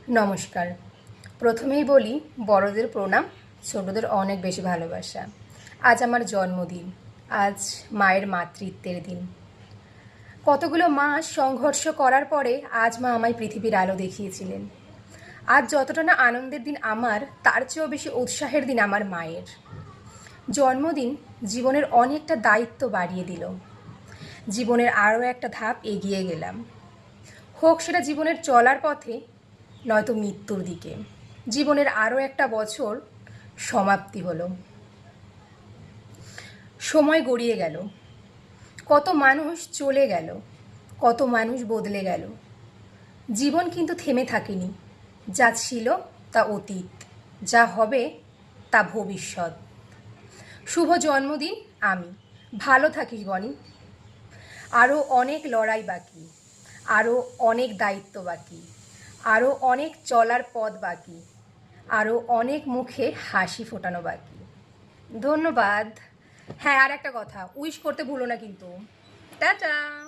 নমস্কার। প্রথমেই বলি বড়দের প্রণাম, ছোটদের অনেক বেশি ভালোবাসা। আজ আমার জন্মদিন, আজ মায়ের মাতৃত্বের দিন। কতগুলো মাস সংঘর্ষ করার পরে আজ মা আমায় পৃথিবীর আলো দেখিয়েছিলেন। আজ যতটা না আনন্দের দিন আমার, তার চেয়েও বেশি উৎসাহের দিন আমার মায়ের। জন্মদিন জীবনের অনেকটা দায়িত্ব বাড়িয়ে দিল। জীবনের আরও একটা ধাপ এগিয়ে গেলাম, হোক সেটা জীবনের চলার পথে নয়তো মৃত্যুর দিকে। জীবনের আরও একটা বছর সমাপ্তি হলো। সময় গড়িয়ে গেল, কত মানুষ চলে গেল, কত মানুষ বদলে গেল। জীবন কিন্তু থেমে থাকেনি। যা ছিল তা অতীত, যা হবে তা ভবিষ্যৎ। শুভ জন্মদিন আমি। ভালো থাকিস বনি। আরও অনেক লড়াই বাকি, আরও অনেক দায়িত্ব বাকি, আরও অনেক চলার পথ বাকি, আরও অনেক মুখে হাসি ফোটানো বাকি। ধন্যবাদ। হ্যাঁ, আর একটা কথা, উইশ করতে ভুলো না কিন্তু। টাটা।